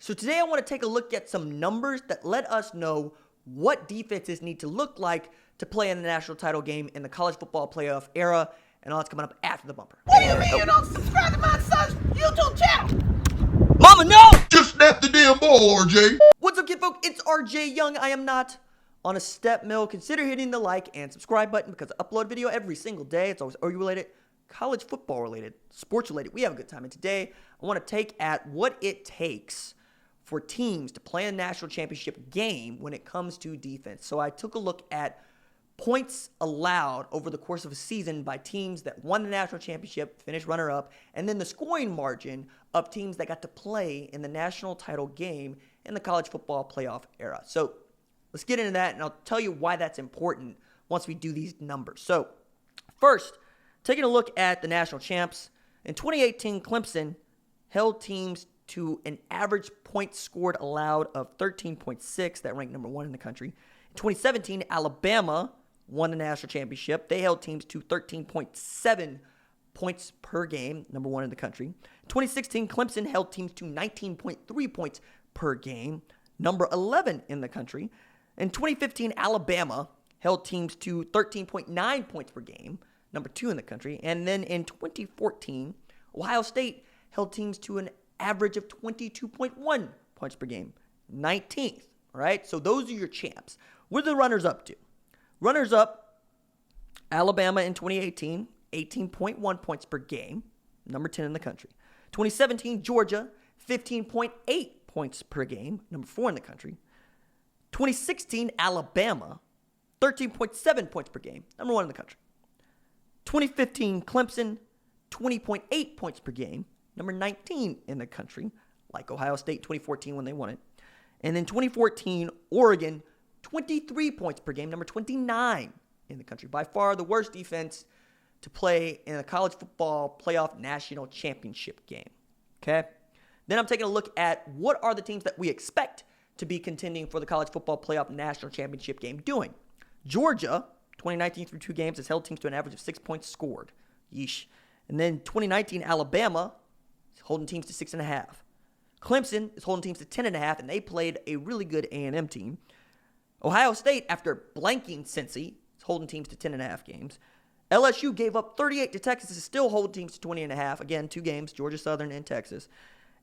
So today I want to take a look at some numbers that let us know what defenses need to look like to play in the national title game in the college football playoff era, and all that's coming up after the bumper. What do you mean you don't subscribe to my son's YouTube channel? Mama, no! Just snap the damn ball, RJ. What's up, kid folk? It's RJ Young. I am not on a step mill. Consider hitting the like and subscribe button because I upload video every single day. It's always OU related, college football related, sports related. We have a good time. And today I want to take at what it takes for teams to play a national championship game when it comes to defense. So I took a look at points allowed over the course of a season by teams that won the national championship, finished runner-up, and then the scoring margin of teams that got to play in the national title game in the college football playoff era. So let's get into that, and I'll tell you why that's important once we do these numbers. So first, taking a look at the national champs. In 2018, Clemson held teams to an average points scored allowed of 13.6. That ranked number 1 in the country. In 2017, Alabama won the national championship. They held teams to 13.7 points per game, number 1 in the country. In 2016, Clemson held teams to 19.3 points per game, number 11 in the country. In 2015, Alabama held teams to 13.9 points per game, number 2 in the country. And then in 2014, Ohio State held teams to an average of 22.1 points per game, 19th, all right? So those are your champs. What are the runners-up do? Runners-up, Alabama in 2018, 18.1 points per game, number 10 in the country. 2017, Georgia, 15.8 points per game, number 4 in the country. 2016, Alabama, 13.7 points per game, number 1 in the country. 2015, Clemson, 20.8 points per game, number 19 in the country, like Ohio State 2014 when they won it. And then 2014, Oregon, 23 points per game, number 29 in the country. By far the worst defense to play in a college football playoff national championship game. Okay? Then I'm taking a look at what are the teams that we expect to be contending for the college football playoff national championship game doing. Georgia, 2019 through 2 games, has held teams to an average of 6 points scored. Yeesh. And then 2019, Alabama is holding teams to 6.5. Clemson is holding teams to 10.5, and they played a really good A&M team. Ohio State, after blanking Cincy, is holding teams to 10.5 games. LSU gave up 38 to Texas, is still holding teams to 20.5. Again, 2 games, Georgia Southern and Texas.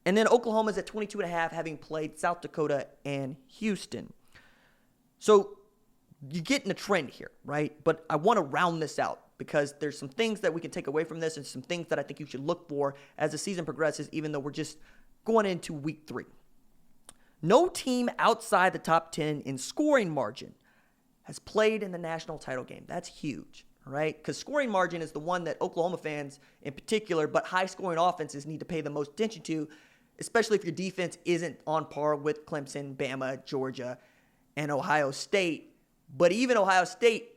And then Oklahoma's at 22.5, having played South Dakota and Houston. So you're getting a trend here, right? But I want to round this out because there's some things that we can take away from this and some things that I think you should look for as the season progresses, even though we're just going into week 3. No team outside the top 10 in scoring margin has played in the national title game. That's huge, all right? Because scoring margin is the one that Oklahoma fans in particular, but high-scoring offenses need to pay the most attention to, especially if your defense isn't on par with Clemson, Bama, Georgia, and Ohio State. But even Ohio State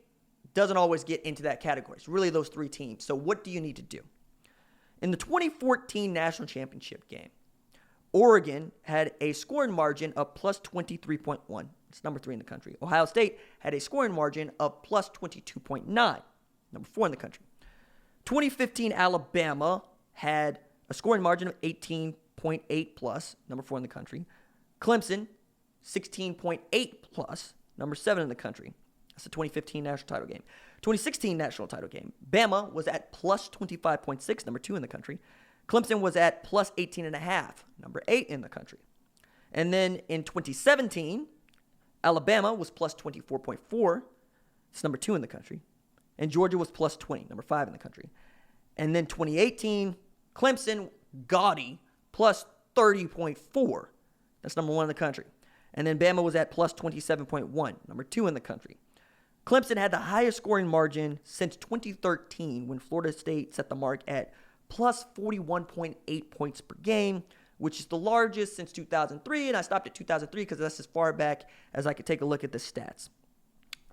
doesn't always get into that category. It's really those 3 teams. So what do you need to do? In the 2014 national championship game, Oregon had a scoring margin of plus 23.1. It's number 3 in the country. Ohio State had a scoring margin of plus 22.9, number 4 in the country. 2015 Alabama had a scoring margin of 18.8 plus, number 4 in the country. Clemson, 16.8 plus, number 7 in the country. That's the 2015 national title game. 2016 national title game. Bama was at plus 25.6, number 2 in the country. Clemson was at plus 18.5, number 8 in the country. And then in 2017, Alabama was plus 24.4. It's number 2 in the country. And Georgia was plus 20, number 5 in the country. And then 2018, Clemson, gaudy, plus 30.4. That's number 1 in the country. And then Bama was at plus 27.1, number 2 in the country. Clemson had the highest scoring margin since 2013 when Florida State set the mark at plus 41.8 points per game, which is the largest since 2003. And I stopped at 2003 because that's as far back as I could take a look at the stats.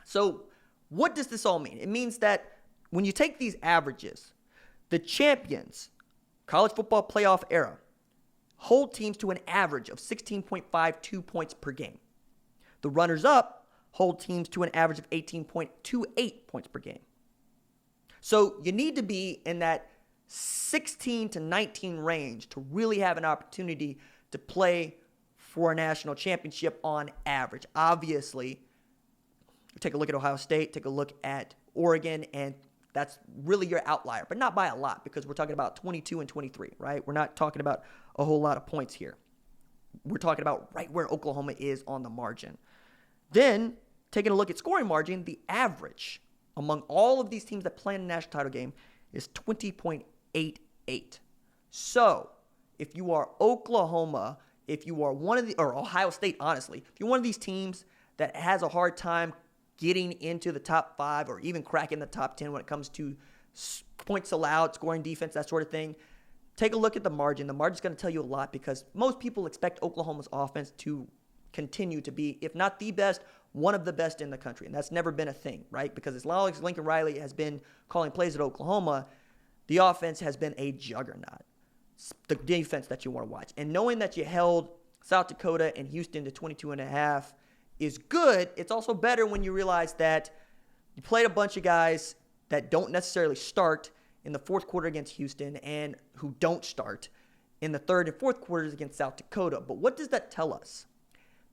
So what does this all mean? It means that when you take these averages, the champions, college football playoff era, hold teams to an average of 16.52 points per game. The runners-up hold teams to an average of 18.28 points per game. So you need to be in that 16 to 19 range to really have an opportunity to play for a national championship on average. Obviously, take a look at Ohio State, take a look at Oregon, and that's really your outlier, but not by a lot because we're talking about 22 and 23, right? We're not talking about a whole lot of points here. We're talking about right where Oklahoma is on the margin. Then, taking a look at scoring margin, the average among all of these teams that play in the national title game is 20.88. So, if you are Oklahoma, if you are or Ohio State, honestly, if you're one of these teams that has a hard time getting into the top 5 or even cracking the top 10 when it comes to points allowed, scoring defense, that sort of thing, take a look at the margin. The margin's going to tell you a lot because most people expect Oklahoma's offense to continue to be, if not the best, one of the best in the country. And that's never been a thing, right? Because as long as Lincoln Riley has been calling plays at Oklahoma, the offense has been a juggernaut. It's the defense that you want to watch. And knowing that you held South Dakota and Houston to 22.5 is good. It's also better when you realize that you played a bunch of guys that don't necessarily start in the fourth quarter against Houston and who don't start in the third and fourth quarters against South Dakota. But what does that tell us?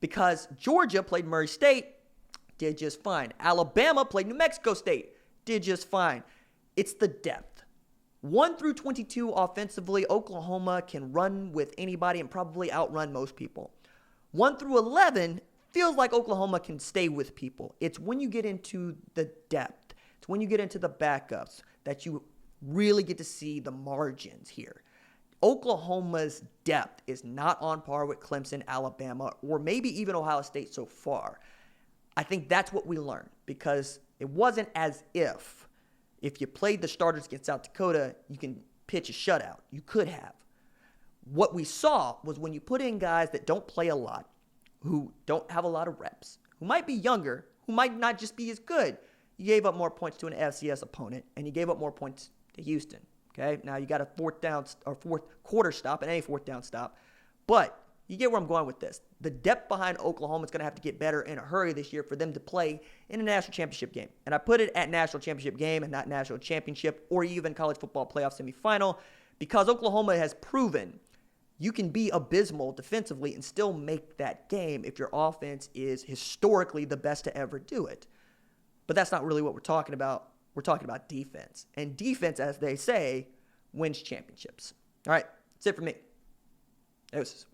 Because Georgia played Murray State, did just fine. Alabama played New Mexico State, did just fine. It's the depth. 1 through 22 offensively, Oklahoma can run with anybody and probably outrun most people. 1 through 11 feels like Oklahoma can stay with people. It's when you get into the depth, it's when you get into the backups that you really get to see the margins here. Oklahoma's depth is not on par with Clemson, Alabama, or maybe even Ohio State so far. I think that's what we learned because it wasn't as if you played the starters against South Dakota, you can pitch a shutout. You could have. What we saw was when you put in guys that don't play a lot, who don't have a lot of reps, who might be younger, who might not just be as good, you gave up more points to an FCS opponent, and you gave up more points to Houston. Okay, now you got a fourth quarter stop and a fourth down stop, but you get where I'm going with this. The depth behind Oklahoma is going to have to get better in a hurry this year for them to play in a national championship game. And I put it at national championship game and not national championship or even college football playoff semifinal because Oklahoma has proven you can be abysmal defensively and still make that game if your offense is historically the best to ever do it. But that's not really what we're talking about. We're talking about defense. And defense, as they say, wins championships. All right, that's it for me. Deuces.